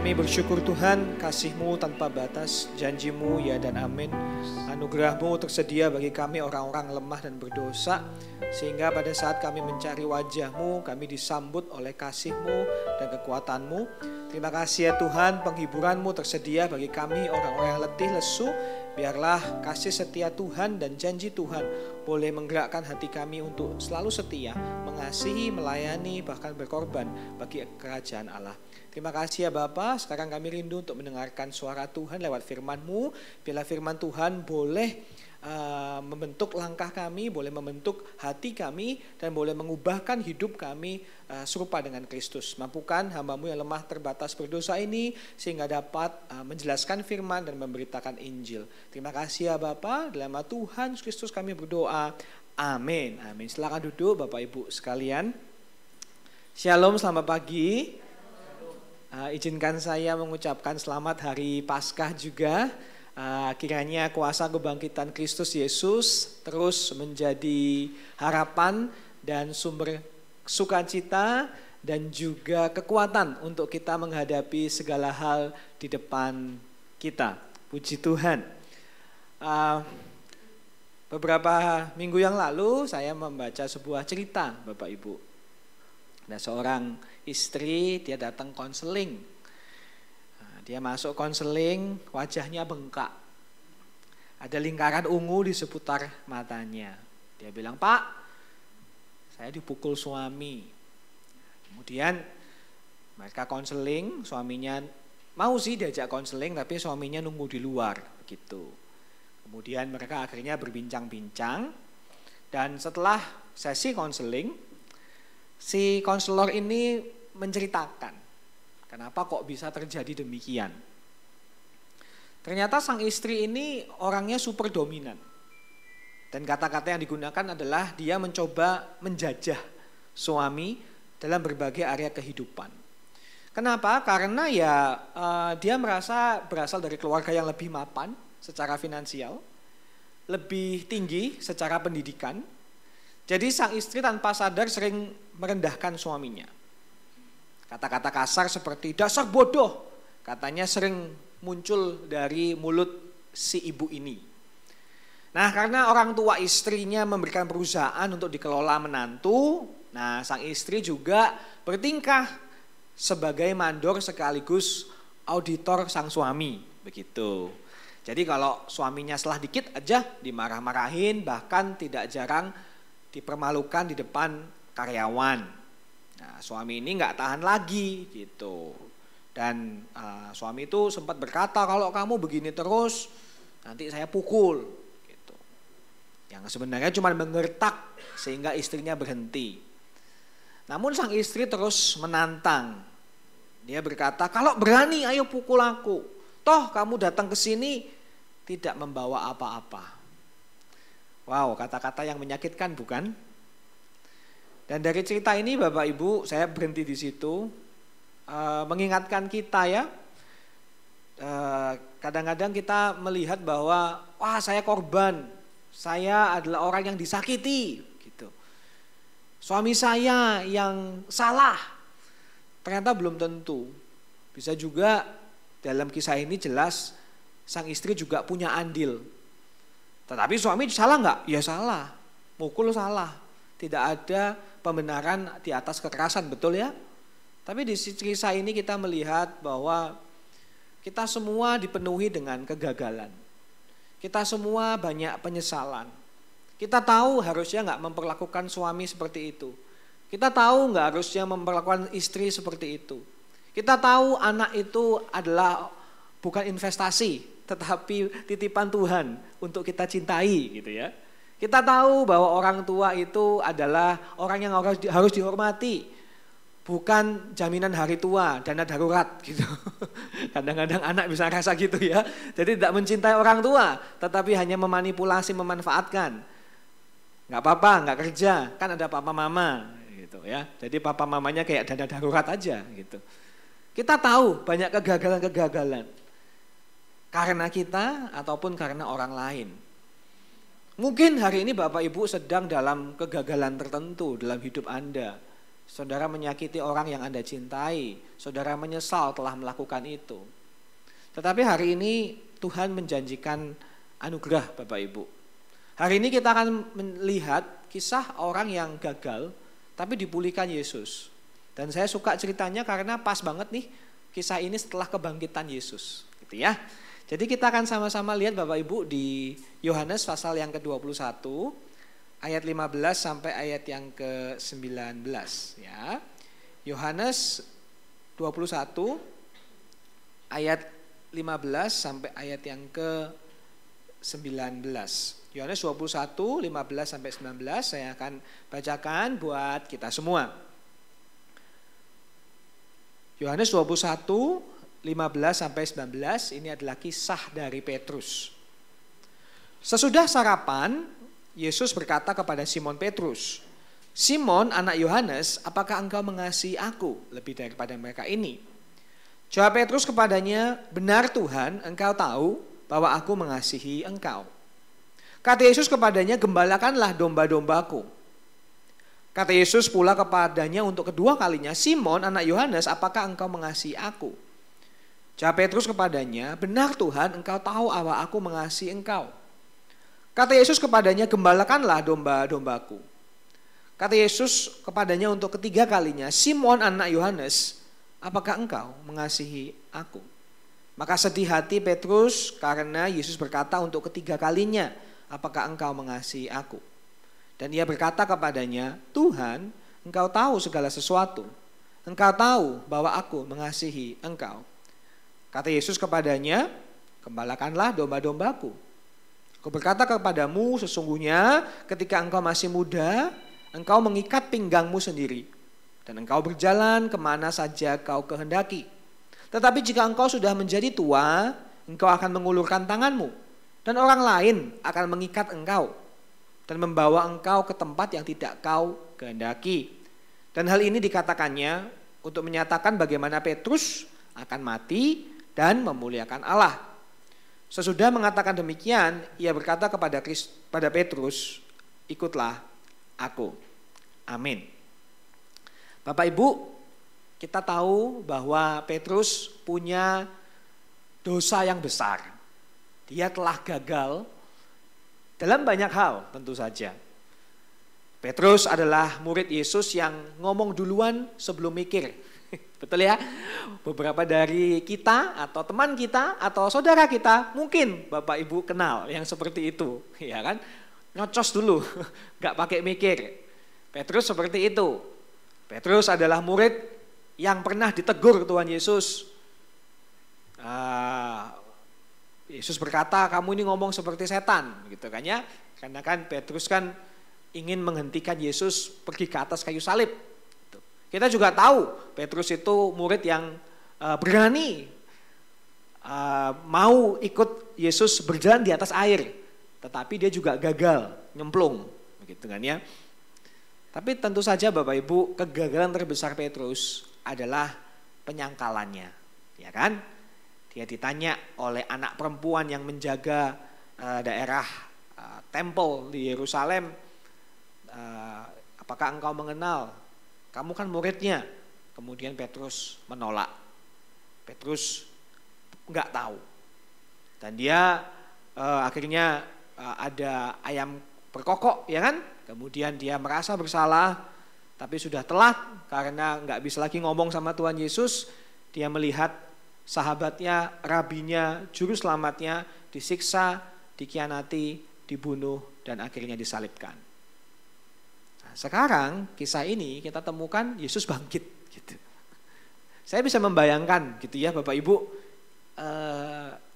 Kami bersyukur Tuhan, kasih-Mu tanpa batas, janji-Mu ya dan amin. Anugerah-Mu tersedia bagi kami orang-orang lemah dan berdosa, sehingga pada saat kami mencari wajah-Mu, kami disambut oleh kasih-Mu dan kekuatan-Mu. Terima kasih ya Tuhan, penghiburan-Mu tersedia bagi kami orang-orang yang letih, lesu. Biarlah kasih setia Tuhan dan janji Tuhan boleh menggerakkan hati kami untuk selalu setia, mengasihi, melayani, bahkan berkorban bagi kerajaan Allah. Terima kasih ya Bapa. Sekarang kami rindu untuk mendengarkan suara Tuhan lewat firman-Mu. Bila firman Tuhan boleh membentuk langkah kami, boleh membentuk hati kami, dan boleh mengubahkan hidup kami serupa dengan Kristus. Mampukan hamba-Mu yang lemah, terbatas, berdosa ini sehingga dapat menjelaskan firman dan memberitakan Injil. Terima kasih ya Bapa. Dalam nama Tuhan Kristus kami berdoa. Amin. Amin. Silakan duduk Bapak Ibu sekalian. Shalom, selamat pagi. Izinkan saya mengucapkan selamat hari Paskah juga. Kiranya kuasa kebangkitan Kristus Yesus terus menjadi harapan dan sumber sukacita dan juga kekuatan untuk kita menghadapi segala hal di depan kita. Puji Tuhan. Beberapa minggu yang lalu saya membaca sebuah cerita Bapak Ibu. Ada seorang istri, dia datang konseling. Dia masuk konseling, wajahnya bengkak. Ada lingkaran ungu di seputar matanya. Dia bilang, "Pak, saya dipukul suami." Kemudian mereka konseling, suaminya mau sih diajak konseling, tapi suaminya nunggu di luar begitu. Kemudian mereka akhirnya berbincang-bincang, dan setelah sesi konseling, si konselor ini menceritakan kenapa kok bisa terjadi demikian. Ternyata sang istri ini orangnya super dominan. Dan kata-kata yang digunakan adalah dia mencoba menjajah suami dalam berbagai area kehidupan. Kenapa? Karena dia merasa berasal dari keluarga yang lebih mapan secara finansial, lebih tinggi secara pendidikan. Jadi sang istri tanpa sadar sering merendahkan suaminya. Kata-kata kasar seperti dasar bodoh, katanya sering muncul dari mulut si ibu ini. Nah, karena orang tua istrinya memberikan perusahaan untuk dikelola menantu, nah sang istri juga bertingkah sebagai mandor sekaligus auditor sang suami, begitu. Jadi kalau suaminya salah dikit aja dimarah-marahin, bahkan tidak jarang dipermalukan di depan karyawan. Nah, suami ini nggak tahan lagi gitu. Dan suami itu sempat berkata, "Kalau kamu begini terus, nanti saya pukul." Gitu. Yang sebenarnya cuma menggertak sehingga istrinya berhenti. Namun sang istri terus menantang. Dia berkata, "Kalau berani ayo pukul aku. Toh kamu datang ke sini tidak membawa apa-apa." Wow, kata-kata yang menyakitkan bukan? Dan dari cerita ini Bapak Ibu, saya berhenti di situ, mengingatkan kita ya. Kadang-kadang kita melihat bahwa, wah saya korban, saya adalah orang yang disakiti, gitu. Suami saya yang salah, ternyata belum tentu. Bisa juga dalam kisah ini jelas sang istri juga punya andil. Tetapi suami salah nggak? Ya salah, mukul salah. Tidak ada pembenaran di atas kekerasan, betul ya? Tapi di kisah ini kita melihat bahwa kita semua dipenuhi dengan kegagalan. Kita semua banyak penyesalan. Kita tahu harusnya nggak memperlakukan suami seperti itu. Kita tahu nggak harusnya memperlakukan istri seperti itu. Kita tahu anak itu adalah bukan investasi, tetapi titipan Tuhan untuk kita cintai gitu ya. Kita tahu bahwa orang tua itu adalah orang yang harus dihormati, bukan jaminan hari tua, dana darurat gitu. Kadang-kadang anak bisa rasa gitu ya. Jadi tidak mencintai orang tua, tetapi hanya memanipulasi, memanfaatkan. Nggak apa-apa, nggak kerja, kan ada papa mama gitu ya. Jadi papa mamanya kayak dana darurat aja gitu. Kita tahu banyak kegagalan-kegagalan. Karena kita ataupun karena orang lain. Mungkin hari ini Bapak Ibu sedang dalam kegagalan tertentu dalam hidup Anda. saudara menyakiti orang yang Anda cintai, saudara menyesal telah melakukan itu. Tetapi hari ini Tuhan menjanjikan anugerah Bapak Ibu. Hari ini kita akan melihat kisah orang yang gagal tapi dipulihkan Yesus. Dan saya suka ceritanya karena pas banget nih kisah ini setelah kebangkitan Yesus, gitu ya. Jadi kita akan sama-sama lihat Bapak Ibu di Yohanes pasal yang ke-21 ayat 15 sampai ayat yang ke-19 ya. Yohanes 21 ayat 15 sampai ayat yang ke-19. Yohanes 21 15 sampai 19 saya akan bacakan buat kita semua. Yohanes 21 15 sampai 19 ini adalah kisah dari Petrus. Sesudah sarapan, Yesus berkata kepada Simon Petrus, "Simon, anak Yohanes, apakah engkau mengasihi aku lebih daripada mereka ini?" Jawab Petrus kepadanya, "Benar Tuhan, engkau tahu bahwa aku mengasihi engkau." Kata Yesus kepadanya, "Gembalakanlah domba-dombaku." Kata Yesus pula kepadanya untuk kedua kalinya, "Simon, anak Yohanes, apakah engkau mengasihi aku?" Jawab Petrus kepadanya, "Benar Tuhan, engkau tahu bahwa aku mengasihi engkau." Kata Yesus kepadanya, "Gembalakanlah domba-dombaku." Kata Yesus kepadanya untuk ketiga kalinya, "Simon, anak Yohanes, apakah engkau mengasihi aku?" Maka sedih hati Petrus karena Yesus berkata untuk ketiga kalinya, "Apakah engkau mengasihi aku?" Dan ia berkata kepadanya, "Tuhan, engkau tahu segala sesuatu. Engkau tahu bahwa aku mengasihi engkau." Kata Yesus kepadanya, "Gembalakanlah domba-dombaku. Aku berkata kepadamu, sesungguhnya ketika engkau masih muda, engkau mengikat pinggangmu sendiri, dan engkau berjalan kemana saja kau kehendaki. Tetapi jika engkau sudah menjadi tua, engkau akan mengulurkan tanganmu, dan orang lain akan mengikat engkau, dan membawa engkau ke tempat yang tidak kau kehendaki." Dan hal ini dikatakannya untuk menyatakan bagaimana Petrus akan mati dan memuliakan Allah. Sesudah mengatakan demikian, ia berkata kepada Petrus, "Ikutlah aku." Amin. Bapak Ibu, kita tahu bahwa Petrus punya dosa yang besar. Dia telah gagal dalam banyak hal tentu saja. Petrus adalah murid Yesus yang ngomong duluan sebelum mikir. Betul ya? Beberapa dari kita atau teman kita atau saudara kita mungkin Bapak Ibu kenal yang seperti itu, ya kan? Nyocos dulu, nggak pakai mikir. Petrus seperti itu. Petrus adalah murid yang pernah ditegur Tuhan Yesus. Yesus berkata, "Kamu ini ngomong seperti setan," gitu kan ya? Karena kan Petrus kan ingin menghentikan Yesus pergi ke atas kayu salib. Kita juga tahu Petrus itu murid yang berani mau ikut Yesus berjalan di atas air, tetapi dia juga gagal nyemplung, begitu kan ya. Tapi tentu saja Bapak Ibu, kegagalan terbesar Petrus adalah penyangkalannya, ya kan? Dia ditanya oleh anak perempuan yang menjaga daerah tempel di Yerusalem, "Apakah engkau mengenal? Kamu kan muridnya." Kemudian Petrus menolak. Petrus enggak tahu. Dan dia akhirnya ada ayam berkokok, ya kan? Kemudian dia merasa bersalah, tapi sudah telat karena enggak bisa lagi ngomong sama Tuhan Yesus. Dia melihat sahabatnya, rabinya, juru selamatnya disiksa, dikhianati, dibunuh, dan akhirnya disalibkan. Sekarang kisah ini kita temukan Yesus bangkit gitu. Saya bisa membayangkan gitu ya Bapak Ibu,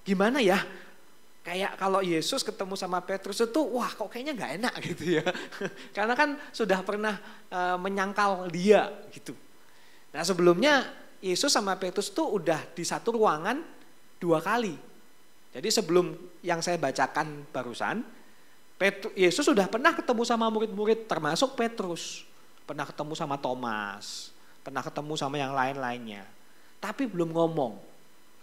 gimana ya, kayak kalau Yesus ketemu sama Petrus itu, wah kok kayaknya gak enak gitu ya. Karena kan sudah pernah menyangkal dia gitu. Nah sebelumnya Yesus sama Petrus tuh udah di satu ruangan 2 kali. Jadi sebelum yang saya bacakan barusan, Yesus sudah pernah ketemu sama murid-murid termasuk Petrus. Pernah ketemu sama Thomas, pernah ketemu sama yang lain-lainnya. Tapi belum ngomong.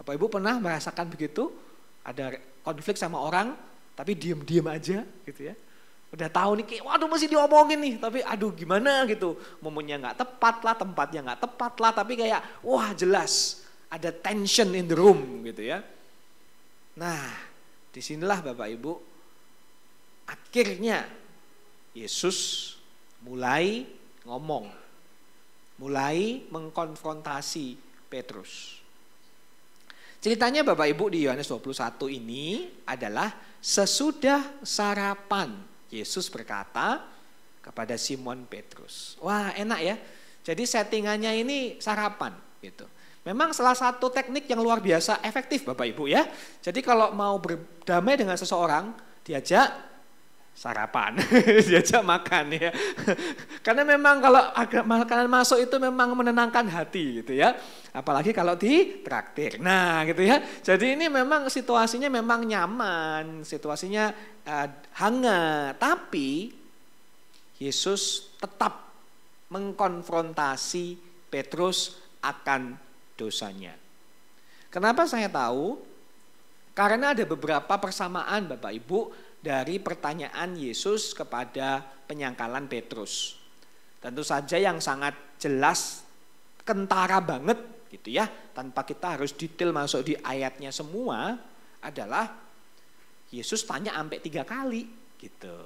Bapak Ibu pernah merasakan begitu? Ada konflik sama orang tapi diem-diem aja gitu ya. Udah tahu nih, kayak waduh mesti diomongin nih, tapi aduh gimana gitu. Momennya nggak tepat lah, tempatnya nggak tepat lah, tapi kayak wah jelas ada tension in the room gitu ya. Nah, disinilah Bapak Ibu, akhirnya Yesus mulai ngomong, mulai mengkonfrontasi Petrus. Ceritanya Bapak Ibu di Yohanes 21 ini adalah sesudah sarapan. Yesus berkata kepada Simon Petrus. Wah enak ya, jadi settingannya ini sarapan gitu. Memang salah satu teknik yang luar biasa efektif Bapak Ibu ya. Jadi kalau mau berdamai dengan seseorang, diajak sarapan, diajak makan ya. Karena memang kalau makanan masuk itu memang menenangkan hati gitu ya. Apalagi kalau ditraktir. Nah gitu ya. Jadi ini memang situasinya memang nyaman, situasinya hangat. Tapi Yesus tetap mengkonfrontasi Petrus akan dosanya. Kenapa saya tahu? Karena ada beberapa persamaan Bapak Ibu dari pertanyaan Yesus kepada penyangkalan Petrus. Tentu saja yang sangat jelas, kentara banget gitu ya, tanpa kita harus detail masuk di ayatnya semua, adalah Yesus tanya sampai 3 kali gitu.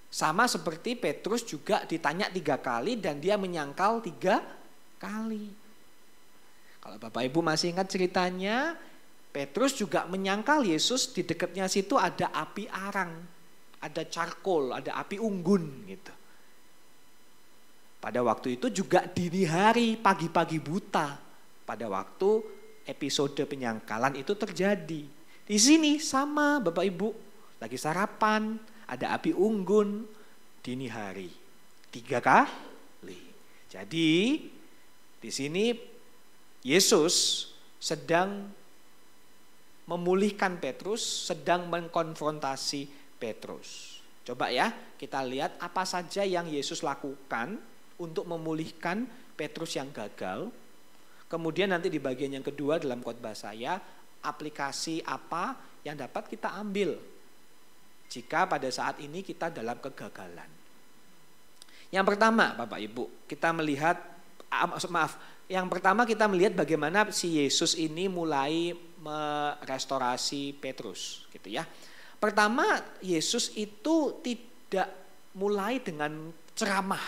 Sama seperti Petrus juga ditanya 3 kali dan dia menyangkal 3 kali. Kalau Bapak Ibu masih ingat ceritanya, Petrus juga menyangkal Yesus di dekatnya situ ada api arang, ada charcoal, ada api unggun gitu. Pada waktu itu juga dini hari, pagi-pagi buta, pada waktu episode penyangkalan itu terjadi. Di sini sama Bapak Ibu, lagi sarapan, ada api unggun, dini hari, 3 kali. Jadi di sini Yesus sedang memulihkan Petrus, sedang mengkonfrontasi Petrus. Coba ya, kita lihat apa saja yang Yesus lakukan untuk memulihkan Petrus yang gagal. Kemudian nanti di bagian yang kedua dalam khotbah saya, aplikasi apa yang dapat kita ambil jika pada saat ini kita dalam kegagalan. Yang pertama Bapak Ibu, kita melihat, yang pertama kita melihat bagaimana si Yesus ini mulai merestorasi Petrus gitu ya. Pertama, Yesus itu tidak mulai dengan ceramah.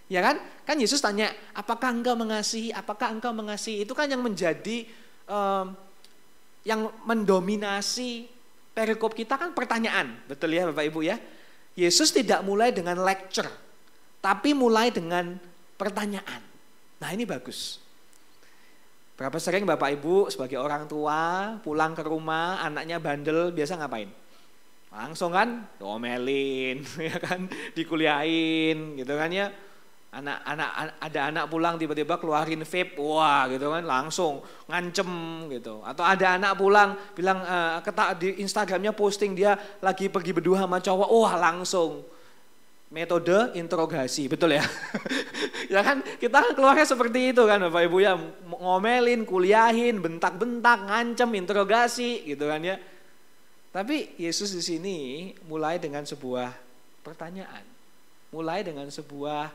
Ya kan? Kan Yesus tanya, apakah engkau mengasihi? Apakah engkau mengasihi? Itu kan yang menjadi yang mendominasi perikop kita kan pertanyaan. Betul ya Bapak Ibu ya? Yesus tidak mulai dengan lecture, tapi mulai dengan pertanyaan. Nah ini bagus. Berapa sering Bapak Ibu sebagai orang tua pulang ke rumah, anaknya bandel, biasa ngapain? Langsung kan diomelin, ya kan, dikuliahin gitu kan ya. Ada anak pulang tiba-tiba keluarin vape, wah gitu kan, langsung ngancem gitu. Atau ada anak pulang bilang di Instagramnya posting dia lagi pergi berdua sama cowok, wah langsung metode interogasi, betul ya? Ya kan, kita keluarnya seperti itu kan Bapak Ibu ya, ngomelin, kuliahin, bentak-bentak, ngancem, interogasi gitu kan ya. Tapi Yesus di sini mulai dengan sebuah pertanyaan, mulai dengan sebuah,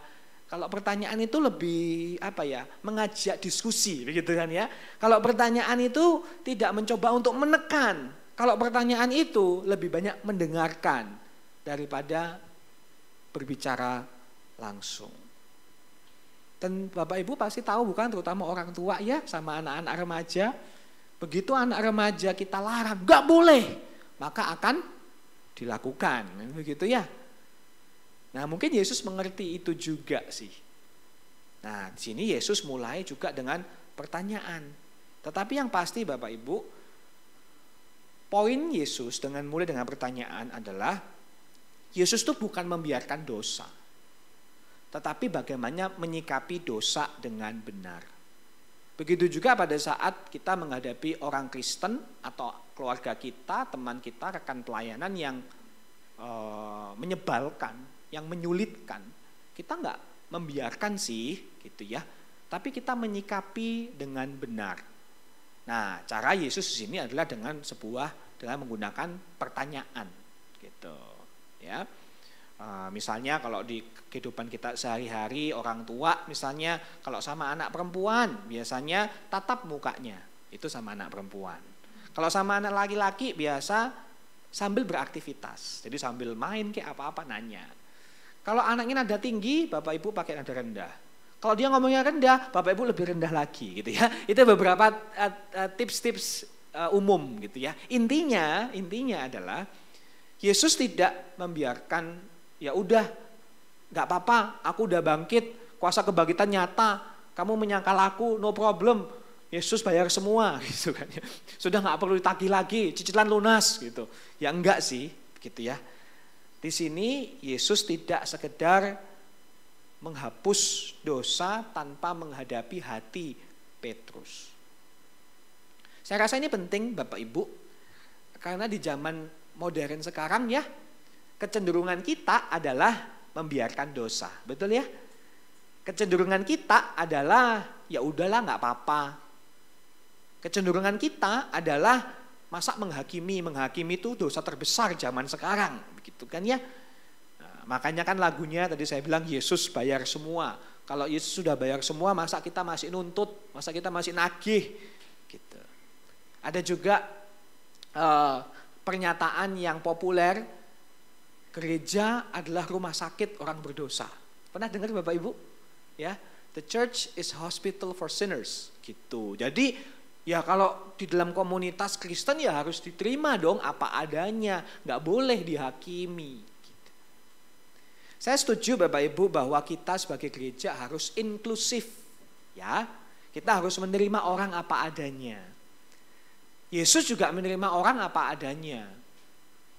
kalau pertanyaan itu lebih apa ya, mengajak diskusi begitu kan ya. Kalau pertanyaan itu tidak mencoba untuk menekan, kalau pertanyaan itu lebih banyak mendengarkan daripada berbicara langsung. Dan Bapak Ibu pasti tahu bukan, terutama orang tua ya sama anak-anak remaja, begitu anak remaja kita larang, gak boleh, maka akan dilakukan, begitu ya. Nah mungkin Yesus mengerti itu juga sih. Nah di sini Yesus mulai juga dengan pertanyaan. Tetapi yang pasti Bapak Ibu, poin Yesus dengan mulai dengan pertanyaan adalah Yesus itu bukan membiarkan dosa, tetapi bagaimana menyikapi dosa dengan benar. Begitu juga pada saat kita menghadapi orang Kristen atau keluarga kita, teman kita, rekan pelayanan yang menyebalkan, yang menyulitkan, kita enggak membiarkan sih gitu ya, tapi kita menyikapi dengan benar. Nah, cara Yesus di sini adalah dengan menggunakan pertanyaan gitu. Ya, misalnya kalau di kehidupan kita sehari-hari, orang tua misalnya kalau sama anak perempuan biasanya tatap mukanya itu sama anak perempuan. Kalau sama anak laki-laki biasa sambil beraktivitas, jadi sambil main kayak apa-apa nanya. Kalau anaknya nada tinggi, bapak ibu pakai nada rendah. Kalau dia ngomongnya rendah, bapak ibu lebih rendah lagi gitu ya. Itu beberapa tips-tips umum gitu ya. Intinya adalah Yesus tidak membiarkan ya udah nggak apa-apa, aku udah bangkit, kuasa kebangkitan nyata, kamu menyangkal aku, no problem. Yesus bayar semua gitu kan ya. Sudah nggak perlu ditagih lagi, cicilan lunas gitu. Ya enggak sih gitu ya. Di sini Yesus tidak sekedar menghapus dosa tanpa menghadapi hati Petrus. Saya rasa ini penting Bapak Ibu, karena di zaman modern sekarang ya, kecenderungan kita adalah membiarkan dosa, betul ya? Kecenderungan kita adalah ya udahlah nggak apa-apa. Kecenderungan kita adalah masa menghakimi itu dosa terbesar zaman sekarang, begitu kan ya? Makanya kan lagunya tadi saya bilang Yesus bayar semua. Kalau Yesus sudah bayar semua, masa kita masih nuntut, masa kita masih nagih gitu. Ada juga pernyataan yang populer, gereja adalah rumah sakit orang berdosa. Pernah dengar Bapak Ibu? Ya, the church is hospital for sinners gitu. Jadi ya kalau di dalam komunitas Kristen ya harus diterima dong apa adanya, nggak boleh dihakimi. Saya setuju Bapak Ibu bahwa kita sebagai gereja harus inklusif. Ya, kita harus menerima orang apa adanya. Yesus juga menerima orang apa adanya.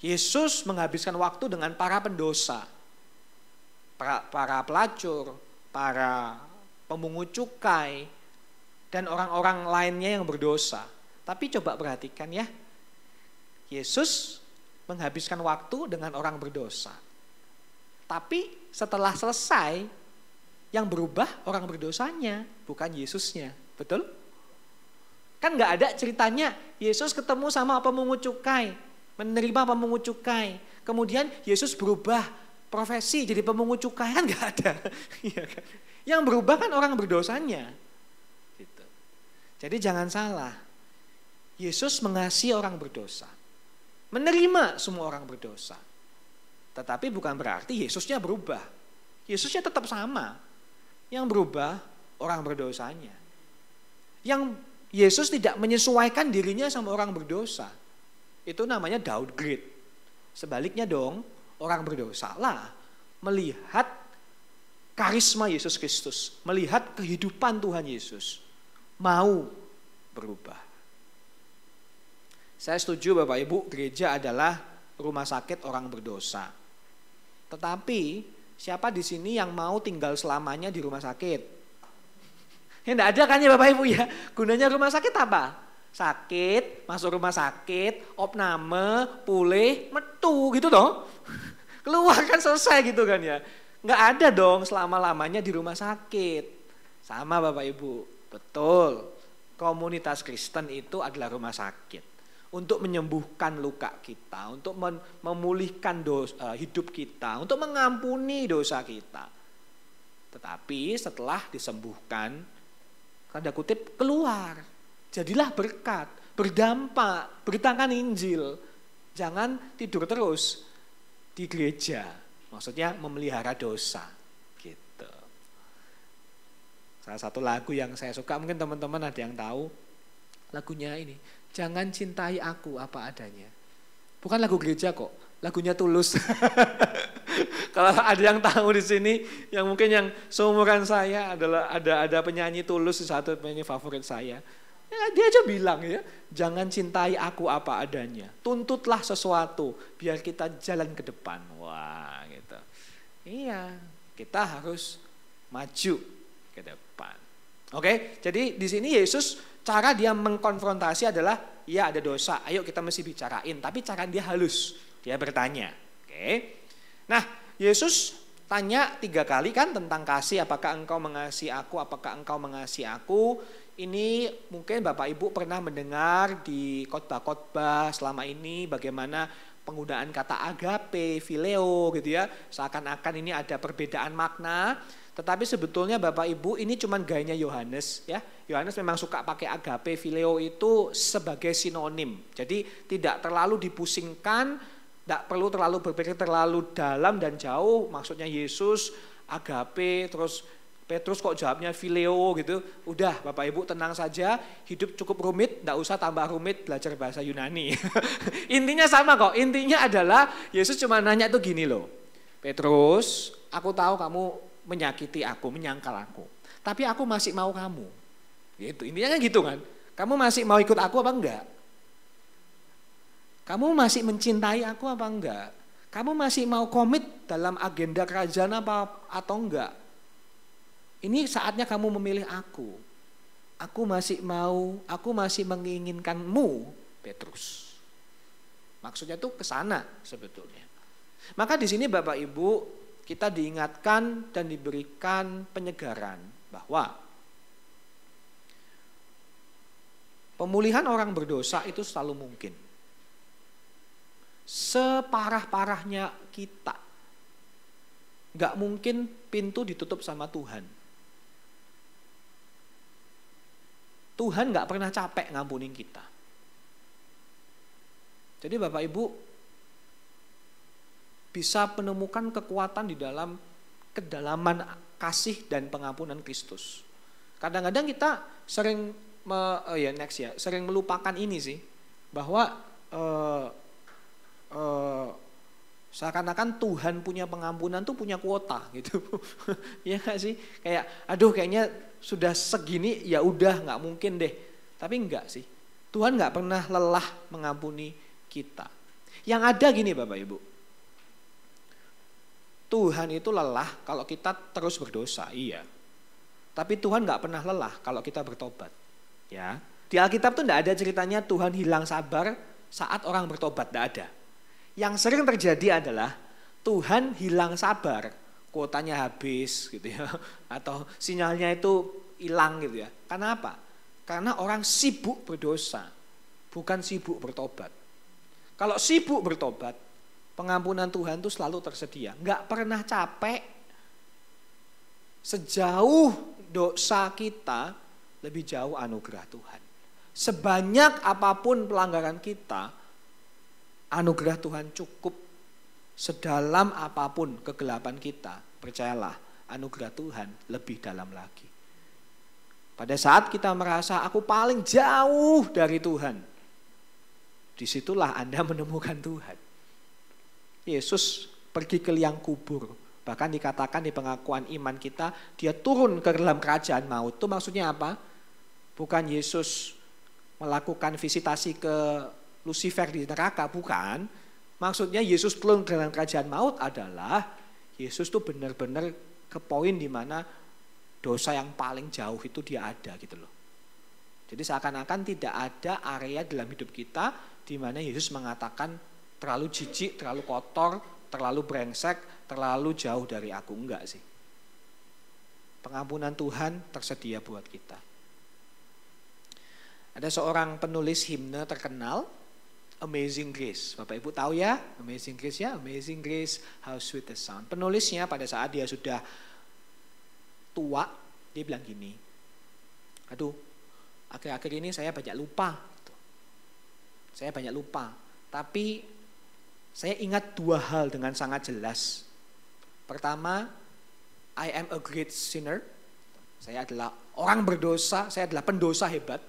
Yesus menghabiskan waktu dengan para pendosa, para pelacur, para pemungut cukai, dan orang-orang lainnya yang berdosa. Tapi coba perhatikan ya, Yesus menghabiskan waktu dengan orang berdosa. Tapi setelah selesai, yang berubah orang berdosanya, bukan Yesusnya. Betul? Kan gak ada ceritanya Yesus ketemu sama pemungut cukai, menerima pemungut cukai. Kemudian Yesus berubah profesi jadi pemungut cukai, kan gak ada. Yang berubah kan orang berdosanya. Gitu. Jadi jangan salah, Yesus mengasihi orang berdosa, menerima semua orang berdosa. Tetapi bukan berarti Yesusnya berubah. Yesusnya tetap sama. Yang berubah orang berdosanya. Yang Yesus tidak menyesuaikan dirinya sama orang berdosa. Itu namanya downgrade. Sebaliknya dong, orang berdosa lah melihat karisma Yesus Kristus, melihat kehidupan Tuhan Yesus, mau berubah. Saya setuju Bapak Ibu, gereja adalah rumah sakit orang berdosa. Tetapi siapa di sini yang mau tinggal selamanya di rumah sakit? Ya enggak ada kan ya Bapak Ibu ya. Gunanya rumah sakit apa? Sakit, masuk rumah sakit, opname, pulih, metu gitu dong. Keluar kan selesai gitu kan ya. Enggak ada dong selama-lamanya di rumah sakit. Sama Bapak Ibu, betul. Komunitas Kristen itu adalah rumah sakit. Untuk menyembuhkan luka kita, untuk memulihkan hidup kita, untuk mengampuni dosa kita. Tetapi setelah disembuhkan, tanda kutip keluar, jadilah berkat, berdampak, beritakan Injil. Jangan tidur terus di gereja, maksudnya memelihara dosa. Gitu. Salah satu lagu yang saya suka, mungkin teman-teman ada yang tahu, lagunya ini. Jangan cintai aku apa adanya. Bukan lagu gereja kok, lagunya Tulus. Kalau ada yang tahu di sini, yang mungkin yang seumuran saya adalah ada penyanyi Tulus, satu penyanyi favorit saya. Ya, dia aja bilang ya, jangan cintai aku apa adanya. Tuntutlah sesuatu biar kita jalan ke depan. Wah, gitu. Iya, kita harus maju ke depan. Oke, jadi di sini Yesus cara dia mengkonfrontasi adalah, ya ada dosa, ayo kita mesti bicarain. Tapi cara dia halus, dia bertanya. Oke. Nah, Yesus tanya 3 kali kan tentang kasih, apakah engkau mengasihi aku, apakah engkau mengasihi aku. Ini mungkin Bapak Ibu pernah mendengar di khotbah-khotbah selama ini bagaimana penggunaan kata agape, phileo gitu ya. Seakan-akan ini ada perbedaan makna. Tetapi sebetulnya Bapak Ibu ini cuma gayanya Yohanes ya. Yohanes memang suka pakai agape, phileo itu sebagai sinonim. Jadi tidak terlalu dipusingkan, tidak perlu terlalu berpikir terlalu dalam dan jauh. Maksudnya Yesus, agape, terus Petrus kok jawabnya phileo gitu. Udah Bapak Ibu tenang saja, hidup cukup rumit, tidak usah tambah rumit belajar bahasa Yunani. Intinya sama kok, intinya adalah Yesus cuma nanya itu gini loh. Petrus, aku tahu kamu menyakiti aku, menyangkal aku. Tapi aku masih mau kamu. Gitu, intinya kan gitu kan. Kamu masih mau ikut aku apa enggak? Kamu masih mencintai aku apa enggak? Kamu masih mau komit dalam agenda kerajaan apa atau enggak? Ini saatnya kamu memilih aku. Aku masih mau, aku masih menginginkanmu, Petrus. Maksudnya tuh ke sana sebetulnya. Maka di sini Bapak Ibu kita diingatkan dan diberikan penyegaran bahwa pemulihan orang berdosa itu selalu mungkin. Separah-parahnya kita, gak mungkin pintu ditutup sama Tuhan. Tuhan gak pernah capek ngampunin kita. Jadi Bapak Ibu bisa menemukan kekuatan di dalam kedalaman kasih dan pengampunan Kristus. Kadang-kadang kita sering sering melupakan ini sih, bahwa seakan-akan Tuhan punya pengampunan tuh punya kuota gitu. Ya nggak sih? Kayak aduh kayaknya sudah segini ya udah nggak mungkin deh. Tapi enggak sih. Tuhan nggak pernah lelah mengampuni kita. Yang ada gini Bapak Ibu. Tuhan itu lelah kalau kita terus berdosa, iya. Tapi Tuhan nggak pernah lelah kalau kita bertobat. Ya. Di Alkitab tuh nggak ada ceritanya Tuhan hilang sabar saat orang bertobat, nggak ada. Yang sering terjadi adalah Tuhan hilang sabar, kuotanya habis gitu ya, atau sinyalnya itu hilang gitu ya. Karena apa? Karena orang sibuk berdosa, bukan sibuk bertobat. Kalau sibuk bertobat, pengampunan Tuhan itu selalu tersedia, nggak pernah capek. Sejauh dosa kita, lebih jauh anugerah Tuhan. Sebanyak apapun pelanggaran kita, anugerah Tuhan cukup. Sedalam apapun kegelapan kita, percayalah anugerah Tuhan lebih dalam lagi. Pada saat kita merasa aku paling jauh dari Tuhan, disitulah Anda menemukan Tuhan. Yesus pergi ke liang kubur, bahkan dikatakan di pengakuan iman kita, dia turun ke dalam kerajaan maut. Itu maksudnya apa? Bukan Yesus melakukan visitasi ke Lucifer di neraka, bukan. Maksudnya Yesus turun ke dalam kerajaan maut adalah Yesus tuh benar-benar ke poin di mana dosa yang paling jauh itu dia ada gitu loh. Jadi seakan-akan tidak ada area dalam hidup kita di mana Yesus mengatakan terlalu jijik, terlalu kotor, terlalu brengsek, terlalu jauh dari aku. Enggak sih. Pengampunan Tuhan tersedia buat kita. Ada seorang penulis himne terkenal, Amazing Grace. Bapak Ibu tahu ya, Amazing Grace ya, Amazing Grace, how sweet the sound. Penulisnya pada saat dia sudah tua, dia bilang gini, aduh, akhir-akhir ini saya banyak lupa. Saya banyak lupa, tapi saya ingat dua hal dengan sangat jelas. Pertama, I am a great sinner. Saya adalah orang berdosa, saya adalah pendosa hebat.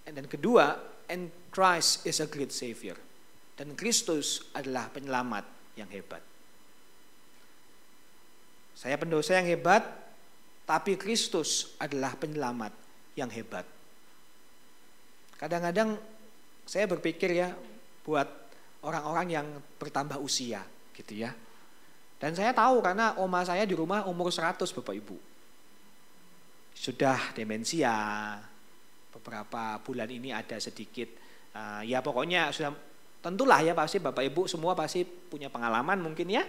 Dan kedua, and Christ is a great savior. Dan Kristus adalah penyelamat yang hebat. Saya pendosa yang hebat, tapi Kristus adalah penyelamat yang hebat. Kadang-kadang saya berpikir ya, buat orang-orang yang bertambah usia gitu ya. Dan saya tahu karena oma saya di rumah umur 100 Bapak Ibu. Sudah demensia. Beberapa bulan ini ada sedikit ya pokoknya sudah tentulah ya pasti Bapak Ibu semua pasti punya pengalaman mungkin ya.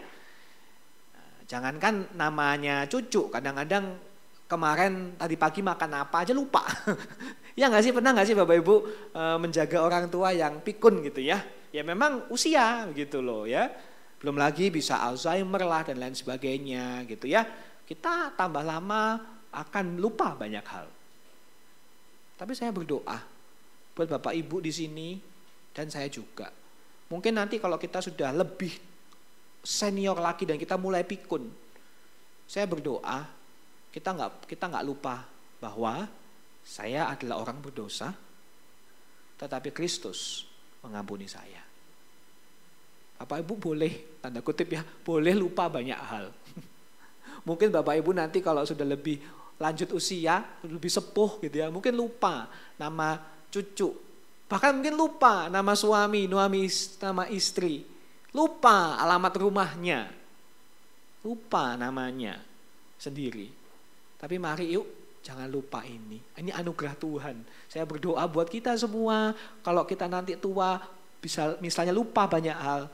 Jangankan namanya cucu, kadang-kadang kemarin tadi pagi makan apa aja lupa. Ya nggak sih, pernah nggak sih Bapak Ibu menjaga orang tua yang pikun gitu ya? Ya memang usia gitu loh ya. Belum lagi bisa Alzheimer lah dan lain sebagainya gitu ya. Kita tambah lama akan lupa banyak hal. Tapi saya berdoa buat Bapak Ibu di sini dan saya juga. Mungkin nanti kalau kita sudah lebih senior lagi dan kita mulai pikun, saya berdoa kita nggak lupa bahwa saya adalah orang berdosa, tetapi Kristus mengampuni saya. Bapak Ibu boleh, tanda kutip ya, boleh lupa banyak hal. Mungkin Bapak Ibu nanti kalau sudah lebih lanjut usia, lebih sepuh gitu ya, mungkin lupa nama cucu. Bahkan mungkin lupa nama suami, nama istri. Lupa alamat rumahnya. Lupa namanya sendiri. Tapi mari yuk, jangan lupa ini. Ini anugerah Tuhan. Saya berdoa buat kita semua, kalau kita nanti tua, bisa misalnya lupa banyak hal,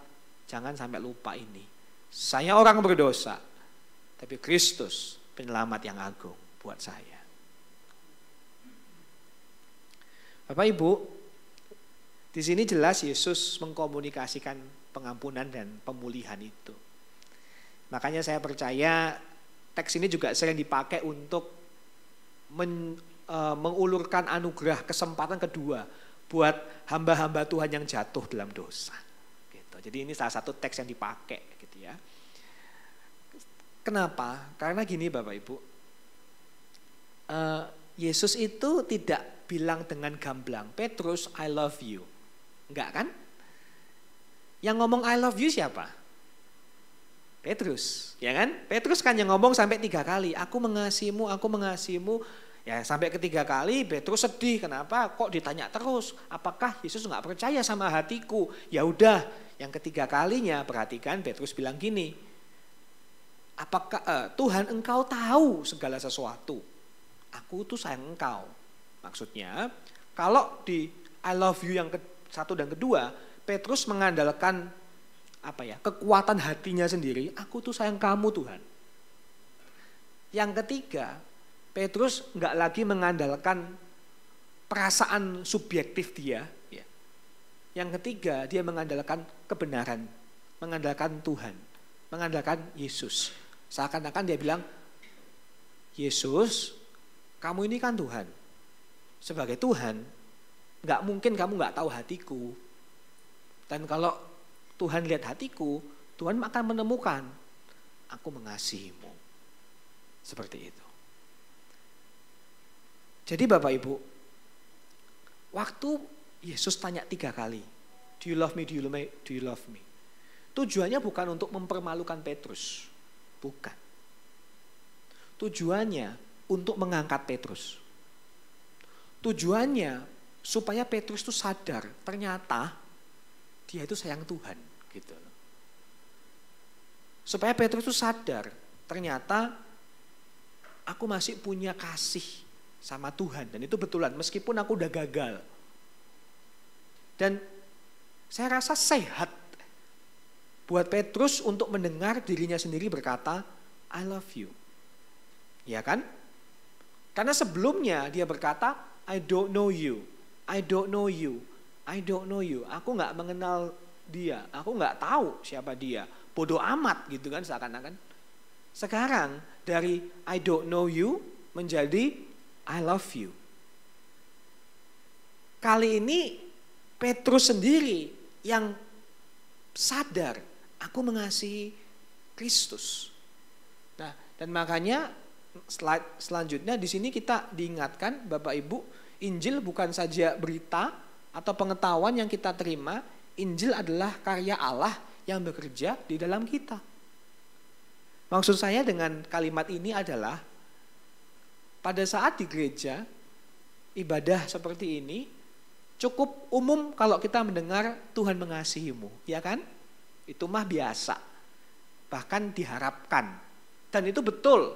jangan sampai lupa ini. Saya orang berdosa, tapi Kristus penyelamat yang agung buat saya. Bapak Ibu, di sini jelas Yesus mengkomunikasikan pengampunan dan pemulihan itu. Makanya saya percaya teks ini juga sering dipakai untuk mengulurkan anugerah kesempatan kedua buat hamba-hamba Tuhan yang jatuh dalam dosa. Gitu. Jadi ini salah satu teks yang dipakai gitu ya. Kenapa? Karena gini Bapak Ibu, Yesus itu tidak bilang dengan gamblang, Petrus I love you. Enggak kan? Yang ngomong I love you siapa? Petrus, ya kan? Petrus kan yang ngomong sampai 3 kali, aku mengasihimu, aku mengasihimu. Ya sampai ketiga kali Petrus sedih, kenapa? Kok ditanya terus? Apakah Yesus nggak percaya sama hatiku? Ya udah, yang ketiga kalinya perhatikan Petrus bilang gini, apakah Tuhan engkau tahu segala sesuatu? Aku tuh sayang engkau. Maksudnya, kalau di I love you yang satu dan kedua, Petrus mengandalkan kekuatan hatinya sendiri, aku tuh sayang kamu Tuhan. Yang ketiga, Petrus nggak lagi mengandalkan perasaan subjektif dia. Yang ketiga, dia mengandalkan kebenaran, mengandalkan Tuhan, mengandalkan Yesus. Seakan-akan dia bilang, Yesus, kamu ini kan Tuhan. Sebagai Tuhan, nggak mungkin kamu nggak tahu hatiku. Dan kalau Tuhan lihat hatiku, Tuhan akan menemukan, aku mengasihimu. Seperti itu. Jadi Bapak Ibu, waktu Yesus tanya 3 kali, do you love me, do you love me? Tujuannya bukan untuk mempermalukan Petrus, bukan. Tujuannya untuk mengangkat Petrus. Tujuannya supaya Petrus itu sadar, ternyata dia itu sayang Tuhan, gitu. Supaya Petrus itu sadar, ternyata aku masih punya kasih sama Tuhan, dan itu betulan meskipun aku udah gagal. Dan saya rasa sehat buat Petrus untuk mendengar dirinya sendiri berkata, I love you. Ya kan? Karena sebelumnya dia berkata, I don't know you, I don't know you, I don't know you. Aku gak mengenal dia, aku gak tahu siapa dia. Bodoh amat gitu kan seakan-akan. Sekarang dari I don't know you menjadi I love you. Kali ini Petrus sendiri yang sadar, aku mengasihi Kristus. Nah, dan makanya slide selanjutnya di sini kita diingatkan Bapak Ibu, Injil bukan saja berita atau pengetahuan yang kita terima, Injil adalah karya Allah yang bekerja di dalam kita. Maksud saya dengan kalimat ini adalah pada saat di gereja, ibadah seperti ini cukup umum kalau kita mendengar Tuhan mengasihimu, ya kan? Itu mah biasa, bahkan diharapkan. Dan itu betul,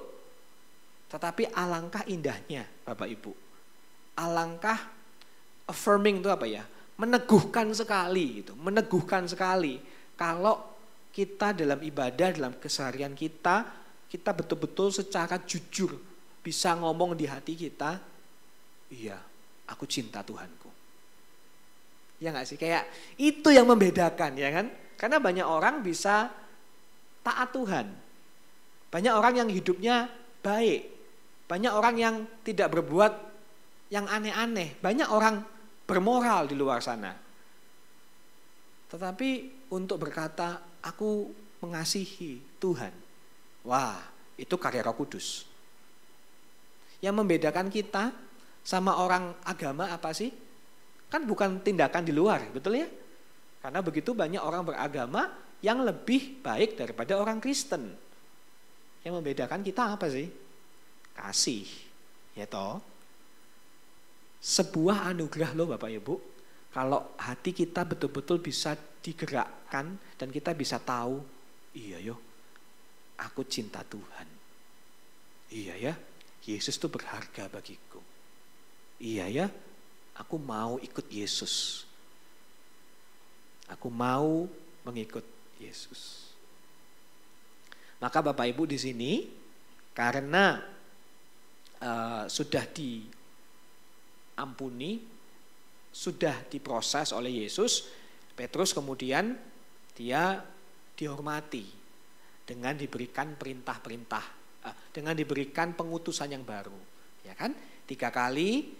tetapi alangkah indahnya Bapak Ibu. Alangkah affirming itu meneguhkan sekali gitu, meneguhkan sekali. Kalau kita dalam ibadah, dalam keseharian kita betul-betul secara jujur bisa ngomong di hati kita, iya, aku cinta Tuhanku. Ya nggak sih? Kayak itu yang membedakan ya kan? Karena banyak orang bisa taat Tuhan. Banyak orang yang hidupnya baik. Banyak orang yang tidak berbuat yang aneh-aneh. Banyak orang bermoral di luar sana. Tetapi untuk berkata, aku mengasihi Tuhan. Wah, itu karya Roh Kudus. Yang membedakan kita sama orang agama apa sih? Kan bukan tindakan di luar, betul ya? Karena begitu banyak orang beragama yang lebih baik daripada orang Kristen. Yang membedakan kita apa sih? Kasih, ya toh. Sebuah anugerah loh Bapak Ibu. Kalau hati kita betul-betul bisa digerakkan dan kita bisa tahu, iya yo, aku cinta Tuhan. Iya ya, Yesus itu berharga bagiku. Iya ya, aku mau ikut Yesus. Aku mau mengikut Yesus. Maka Bapak Ibu di sini karena sudah diampuni, sudah diproses oleh Yesus, Petrus kemudian dia dihormati dengan diberikan perintah-perintah, dengan diberikan pengutusan yang baru, ya kan? 3 kali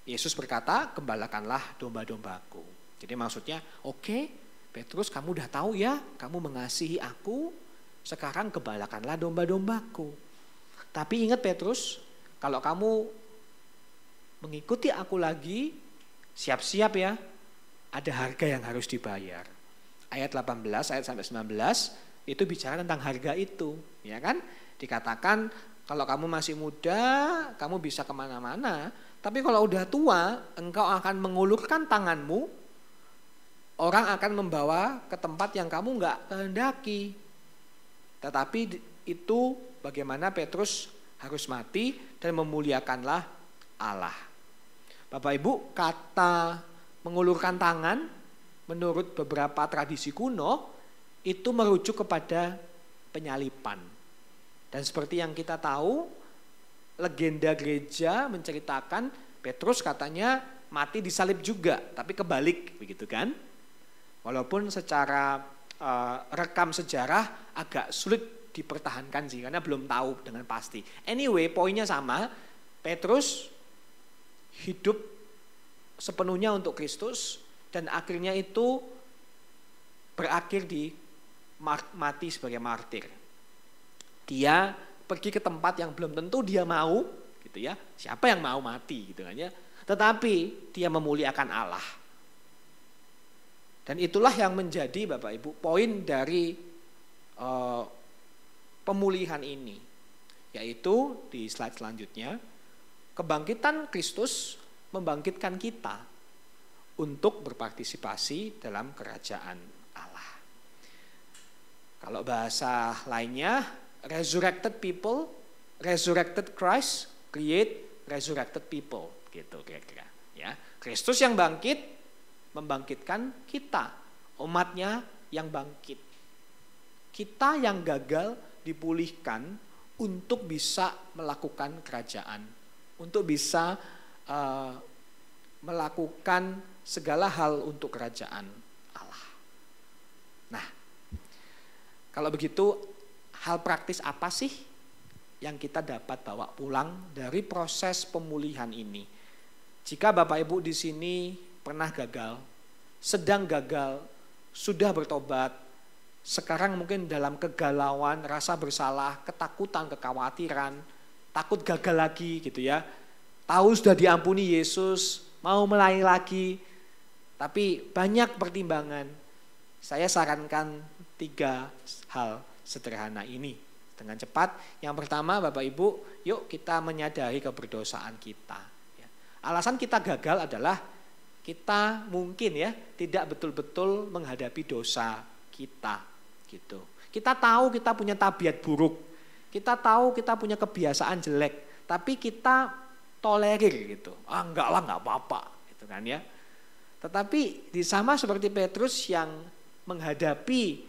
Yesus berkata, gembalakanlah domba-dombaku. Jadi maksudnya, oke, Petrus kamu udah tahu ya, kamu mengasihi aku, sekarang gembalakanlah domba-dombaku. Tapi ingat Petrus, kalau kamu mengikuti aku lagi, siap-siap ya, ada harga yang harus dibayar. Ayat 18, ayat sampai 19, itu bicara tentang harga itu. Ya kan? Dikatakan, kalau kamu masih muda, kamu bisa kemana-mana. Tapi kalau udah tua, engkau akan mengulurkan tanganmu, orang akan membawa ke tempat yang kamu gak kehendaki. Tetapi itu bagaimana Petrus harus mati dan memuliakanlah Allah. Bapak Ibu, kata mengulurkan tangan menurut beberapa tradisi kuno itu merujuk kepada penyalipan. Dan seperti yang kita tahu, legenda gereja menceritakan Petrus katanya mati disalib juga, tapi kebalik begitu kan. Walaupun secara rekam sejarah agak sulit dipertahankan sih, karena belum tahu dengan pasti. Anyway, poinnya sama, Petrus hidup sepenuhnya untuk Kristus dan akhirnya itu berakhir di mati sebagai martir. Dia pergi ke tempat yang belum tentu dia mau, gitu ya. Siapa yang mau mati gitu kan ya. Tetapi dia memuliakan Allah. Dan itulah yang menjadi Bapak Ibu poin dari pemulihan ini, yaitu di slide selanjutnya, kebangkitan Kristus membangkitkan kita untuk berpartisipasi dalam kerajaan Allah. Kalau bahasa lainnya, resurrected people, resurrected Christ, create resurrected people, gitu kira-kira. Ya, Kristus yang bangkit membangkitkan kita, umatnya yang bangkit. Kita yang gagal dipulihkan untuk bisa melakukan kerajaan, untuk bisa melakukan segala hal untuk kerajaan Allah. Nah, kalau begitu hal praktis apa sih yang kita dapat bawa pulang dari proses pemulihan ini? Jika Bapak Ibu di sini pernah gagal, sedang gagal, sudah bertobat, sekarang mungkin dalam kegalauan, rasa bersalah, ketakutan, kekhawatiran, takut gagal lagi gitu ya. Tahu sudah diampuni Yesus, mau melayani lagi, tapi banyak pertimbangan. Saya sarankan 3 hal sederhana ini dengan cepat. Yang pertama Bapak Ibu, yuk kita menyadari keberdosaan kita. Alasan kita gagal adalah kita mungkin ya tidak betul-betul menghadapi dosa kita gitu. Kita tahu kita punya tabiat buruk, kita tahu kita punya kebiasaan jelek, tapi kita tolerir gitu. Enggak lah, enggak apa-apa gitu kan ya. Tetapi sama seperti Petrus yang menghadapi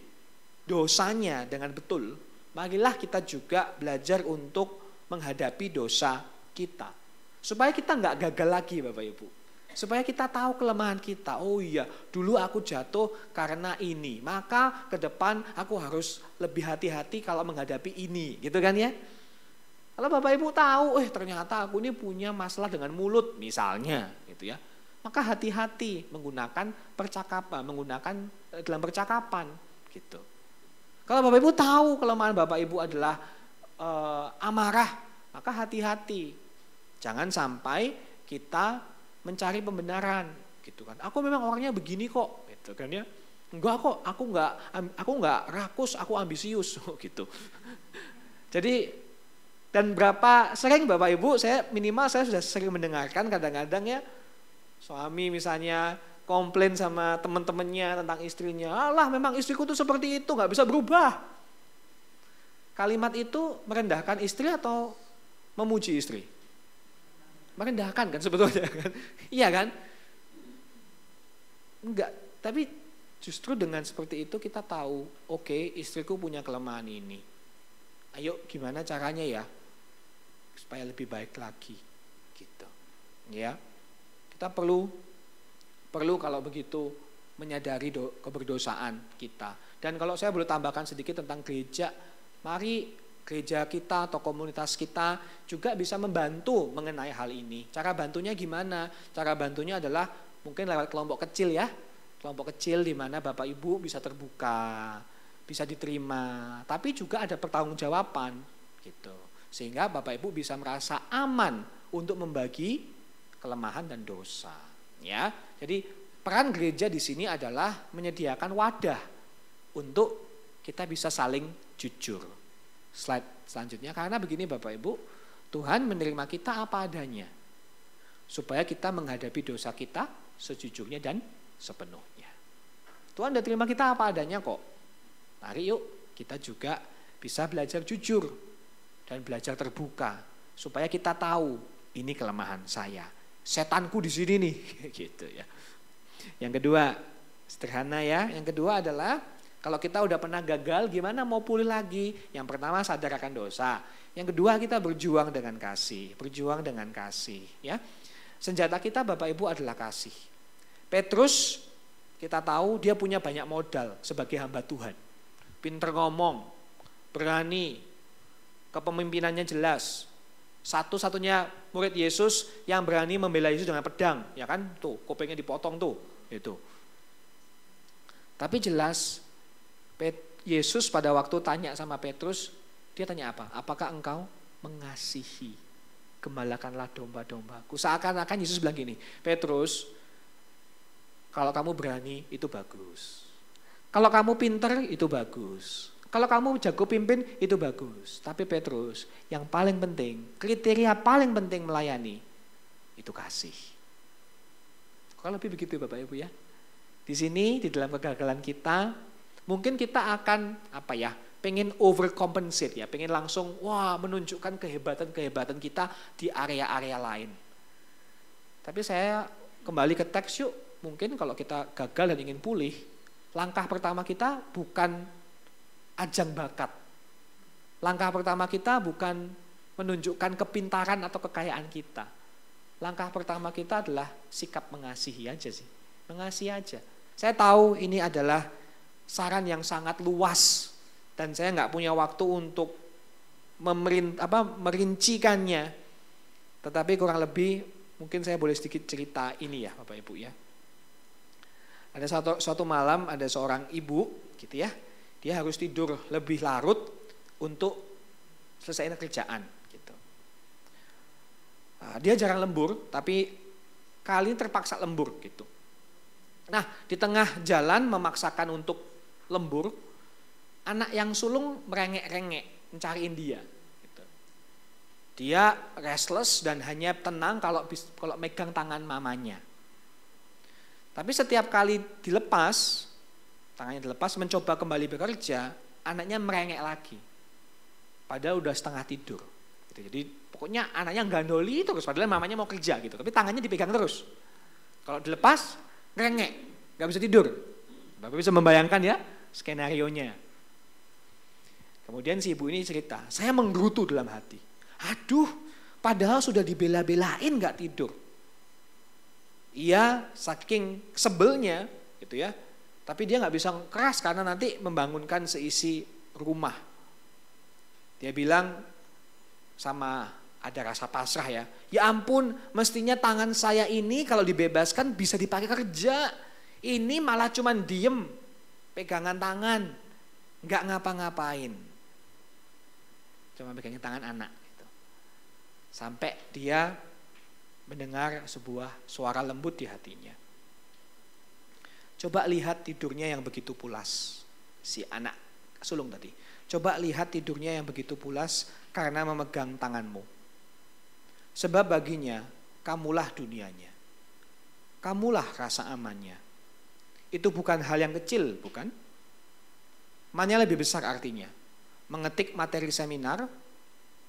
dosanya dengan betul, marilah kita juga belajar untuk menghadapi dosa kita. Supaya kita enggak gagal lagi Bapak Ibu. Supaya kita tahu kelemahan kita. Oh iya, dulu aku jatuh karena ini. Maka ke depan aku harus lebih hati-hati kalau menghadapi ini. Gitu kan ya? Kalau Bapak Ibu tahu, ternyata aku ini punya masalah dengan mulut misalnya. Gitu ya. Maka hati-hati menggunakan percakapan, menggunakan dalam percakapan. Gitu. Kalau Bapak Ibu tahu kelemahan Bapak Ibu adalah amarah, maka hati-hati. Jangan sampai kita mencari pembenaran gitu kan. Aku memang orangnya begini kok gitu kan ya. Enggak kok, aku enggak rakus, aku ambisius gitu. Jadi dan berapa sering Bapak Ibu saya sudah sering mendengarkan kadang-kadang ya suami misalnya komplain sama teman-temannya tentang istrinya. Alah, memang istriku tuh seperti itu, enggak bisa berubah. Kalimat itu merendahkan istri atau memuji istri? Merendahkan kan sebetulnya kan. Iya kan? Enggak, tapi justru dengan seperti itu kita tahu, oke, istriku punya kelemahan ini. Ayo gimana caranya ya supaya lebih baik lagi gitu. Ya. Kita perlu kalau begitu menyadari keberdosaan kita. Dan kalau saya boleh tambahkan sedikit tentang gereja, mari gereja kita atau komunitas kita juga bisa membantu mengenai hal ini. Cara bantunya gimana? Cara bantunya adalah mungkin lewat kelompok kecil ya. Kelompok kecil di mana Bapak Ibu bisa terbuka, bisa diterima, tapi juga ada pertanggungjawaban gitu. Sehingga Bapak Ibu bisa merasa aman untuk membagi kelemahan dan dosa, ya. Jadi peran gereja di sini adalah menyediakan wadah untuk kita bisa saling jujur. Slide selanjutnya, karena begini Bapak Ibu, Tuhan menerima kita apa adanya supaya kita menghadapi dosa kita sejujurnya dan sepenuhnya. Tuhan udah terima kita apa adanya kok. Mari yuk kita juga bisa belajar jujur dan belajar terbuka supaya kita tahu ini kelemahan saya, setanku di sini nih gitu ya. Yang kedua, sederhana ya. Yang kedua adalah kalau kita udah pernah gagal, gimana mau pulih lagi? Yang pertama sadar akan dosa. Yang kedua kita berjuang dengan kasih, ya. Senjata kita Bapak Ibu adalah kasih. Petrus kita tahu dia punya banyak modal sebagai hamba Tuhan. Pinter ngomong, berani, kepemimpinannya jelas. Satu-satunya murid Yesus yang berani membela Yesus dengan pedang, ya kan? Tuh, kupingnya dipotong tuh, itu. Tapi jelas Yesus pada waktu tanya sama Petrus, dia tanya apa? Apakah engkau mengasihi? Gembalakanlah domba-dombaku. Seakan-akan Yesus bilang gini, Petrus, kalau kamu berani itu bagus. Kalau kamu pinter itu bagus. Kalau kamu jago pimpin itu bagus. Tapi Petrus, yang paling penting, kriteria paling penting melayani, itu kasih. Kalau lebih begitu Bapak Ibu ya. Di sini, di dalam kegagalan kita, mungkin kita akan pengen overcompensate ya, pengen langsung menunjukkan kehebatan kita di area-area lain. Tapi saya kembali ke teks yuk, mungkin kalau kita gagal dan ingin pulih, langkah pertama kita bukan ajang bakat. Langkah pertama kita bukan menunjukkan kepintaran atau kekayaan kita. Langkah pertama kita adalah sikap mengasihi aja sih, mengasihi aja. Saya tahu ini adalah saran yang sangat luas dan saya nggak punya waktu untuk merincikannya. Tetapi kurang lebih mungkin saya boleh sedikit cerita ini ya Bapak Ibu ya. Ada suatu malam ada seorang ibu gitu ya. Dia harus tidur lebih larut untuk selesaiin kerjaan gitu. Dia jarang lembur tapi kali ini terpaksa lembur gitu. Nah, di tengah jalan memaksakan untuk lembur, anak yang sulung merengek-rengek mencariin dia. Gitu. Dia restless dan hanya tenang kalau megang tangan mamanya. Tapi setiap kali tangannya dilepas mencoba kembali bekerja, anaknya merengek lagi. Padahal udah setengah tidur. Gitu. Jadi pokoknya anaknya gandoli terus, padahal mamanya mau kerja gitu. Tapi tangannya dipegang terus. Kalau dilepas, ngerengek, gak bisa tidur. Bapak bisa membayangkan ya skenarionya. Kemudian si ibu ini cerita, saya menggerutu dalam hati. Aduh, padahal sudah dibela-belain gak tidur. Ia saking sebelnya gitu ya, tapi dia nggak bisa keras karena nanti membangunkan seisi rumah. Dia bilang sama ada rasa pasrah ya. Ya ampun, mestinya tangan saya ini kalau dibebaskan bisa dipakai kerja. Ini malah cuman diem, pegangan tangan, nggak ngapa-ngapain. Cuma pegangin tangan anak. Gitu. Sampai dia mendengar sebuah suara lembut di hatinya. Coba lihat tidurnya yang begitu pulas, si anak sulung tadi. Coba lihat tidurnya yang begitu pulas karena memegang tanganmu. Sebab baginya, kamulah dunianya. Kamulah rasa amannya. Itu bukan hal yang kecil, bukan? Mana lebih besar artinya? Mengetik materi seminar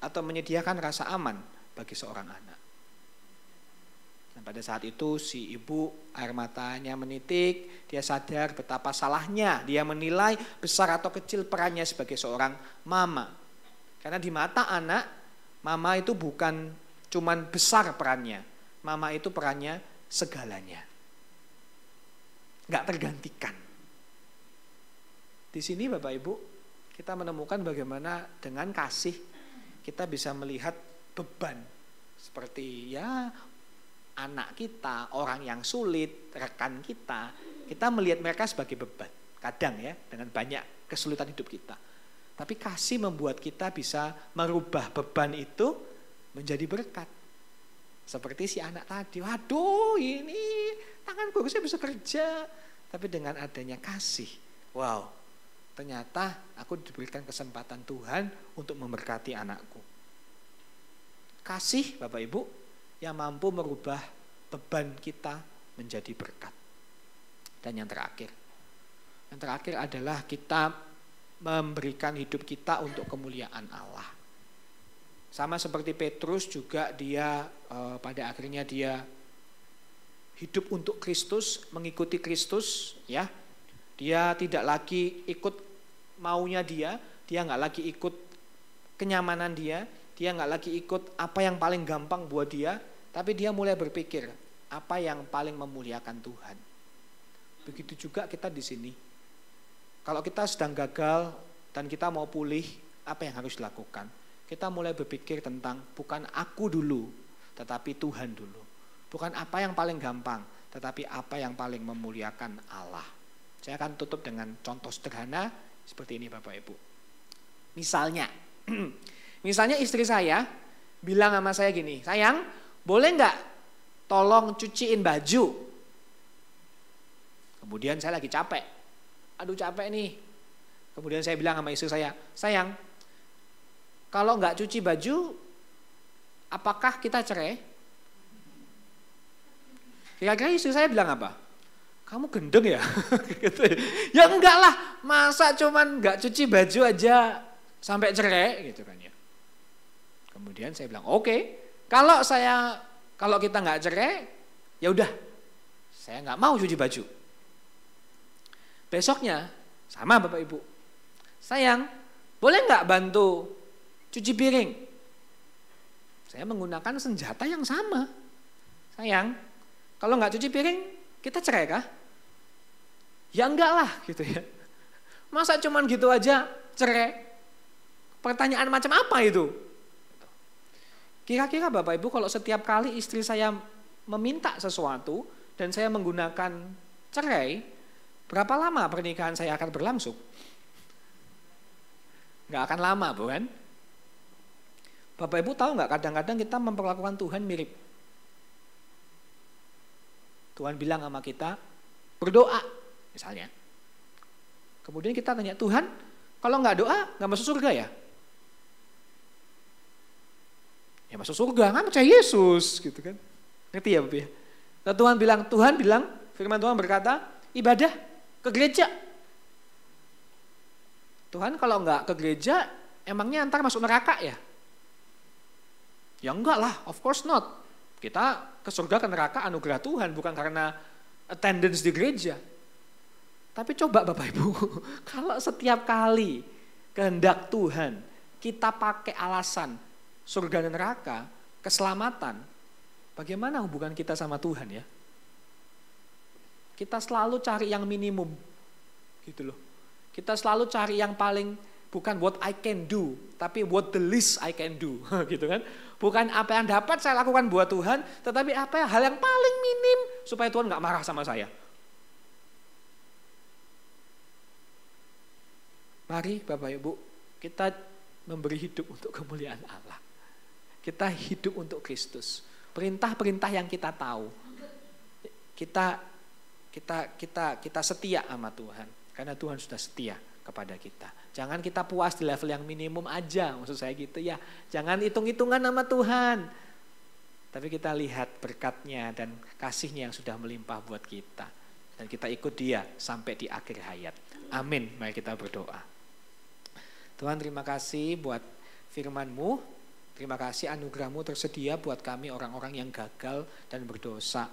atau menyediakan rasa aman bagi seorang anak. Dan pada saat itu si ibu air matanya menitik, dia sadar betapa salahnya dia menilai besar atau kecil perannya sebagai seorang mama. Karena di mata anak, mama itu bukan cuman besar perannya, mama itu perannya segalanya. Nggak tergantikan. Di sini Bapak Ibu, kita menemukan bagaimana dengan kasih kita bisa melihat beban. Seperti ya anak kita, orang yang sulit, rekan kita melihat mereka sebagai beban. Kadang ya, dengan banyak kesulitan hidup kita. Tapi kasih membuat kita bisa merubah beban itu menjadi berkat. Seperti si anak tadi, waduh ini tanganku saya bisa kerja. Tapi dengan adanya kasih, wow, ternyata aku diberikan kesempatan Tuhan untuk memberkati anakku. Kasih Bapak Ibu yang mampu merubah beban kita menjadi berkat. Dan yang terakhir adalah kita memberikan hidup kita untuk kemuliaan Allah. Sama seperti Petrus juga dia pada akhirnya dia hidup untuk Kristus, mengikuti Kristus ya. Dia tidak lagi ikut maunya dia nggak lagi ikut kenyamanan dia nggak lagi ikut apa yang paling gampang buat dia, tapi dia mulai berpikir apa yang paling memuliakan Tuhan. Begitu juga kita di sini. Kalau kita sedang gagal dan kita mau pulih, apa yang harus dilakukan? Kita mulai berpikir tentang bukan aku dulu, tetapi Tuhan dulu. Bukan apa yang paling gampang, tetapi apa yang paling memuliakan Allah. Saya akan tutup dengan contoh sederhana seperti ini Bapak Ibu. Misalnya istri saya bilang sama saya gini, sayang boleh nggak tolong cuciin baju? Kemudian saya lagi capek, aduh capek nih. Kemudian saya bilang sama istri saya, sayang kalau nggak cuci baju, apakah kita cerai? Kira-kira istri saya bilang apa? Kamu gendeng ya? Ya enggak lah, masa cuman nggak cuci baju aja sampai cerai gitu kan ya. Kemudian saya bilang, oke, kalau kita nggak cerai, ya udah, saya nggak mau cuci baju. Besoknya sama Bapak Ibu, sayang, boleh nggak bantu cuci piring? Saya menggunakan senjata yang sama. Sayang, kalau nggak cuci piring, kita cerai kah? Ya enggak lah gitu ya. Masa cuman gitu aja cerai? Pertanyaan macam apa itu? Kira-kira Bapak Ibu kalau setiap kali istri saya meminta sesuatu dan saya menggunakan cerai, berapa lama pernikahan saya akan berlangsung? Nggak akan lama bukan? Bapak Ibu tahu nggak kadang-kadang kita memperlakukan Tuhan mirip. Tuhan bilang sama kita, berdoa misalnya. Kemudian kita tanya, Tuhan kalau nggak doa nggak masuk surga ya? Ya masuk surga, kan percaya Yesus gitu kan. Ngerti ya Bapak ya? Nah, Tuhan bilang, firman Tuhan berkata, ibadah ke gereja. Tuhan kalau nggak ke gereja, emangnya antar masuk neraka ya? Ya enggak lah, of course not. Kita ke surga ke neraka anugerah Tuhan, bukan karena attendance di gereja. Tapi coba Bapak Ibu, kalau setiap kali kehendak Tuhan, kita pakai alasan surga dan neraka, keselamatan, bagaimana hubungan kita sama Tuhan ya? Kita selalu cari yang minimum. Gitu loh. Kita selalu cari yang paling, bukan what I can do, tapi what the least I can do. Gitu kan. Bukan apa yang dapat saya lakukan buat Tuhan, tetapi apa hal yang paling minim supaya Tuhan gak marah sama saya. Mari Bapak Ibu, kita memberi hidup untuk kemuliaan Allah. Kita hidup untuk Kristus. Perintah-perintah yang kita tahu. Kita setia sama Tuhan. Karena Tuhan sudah setia kepada kita. Jangan kita puas di level yang minimum aja. Maksud saya gitu ya. Jangan hitung-hitungan sama Tuhan. Tapi kita lihat berkatnya dan kasihnya yang sudah melimpah buat kita. Dan kita ikut Dia sampai di akhir hayat. Amin. Mari kita berdoa. Tuhan, terima kasih buat firman-Mu, terima kasih anugerah-Mu tersedia buat kami orang-orang yang gagal dan berdosa.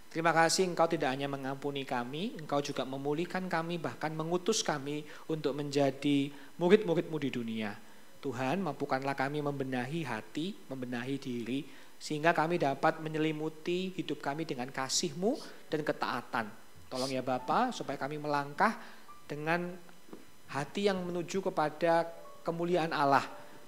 Terima kasih Engkau tidak hanya mengampuni kami, Engkau juga memulihkan kami, bahkan mengutus kami untuk menjadi murid-murid-Mu di dunia. Tuhan, mampukanlah kami membenahi hati, membenahi diri, sehingga kami dapat menyelimuti hidup kami dengan kasih-Mu dan ketaatan. Tolong ya Bapa, supaya kami melangkah dengan hati yang menuju kepada kemuliaan Allah.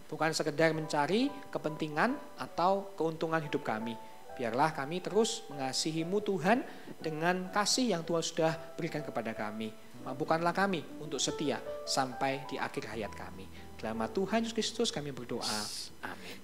Bukan sekedar mencari kepentingan atau keuntungan hidup kami. Biarlah kami terus mengasihi-Mu Tuhan dengan kasih yang Tuhan sudah berikan kepada kami. Mampukanlah kami untuk setia sampai di akhir hayat kami. Dalam nama Tuhan Yesus Kristus kami berdoa. Amin.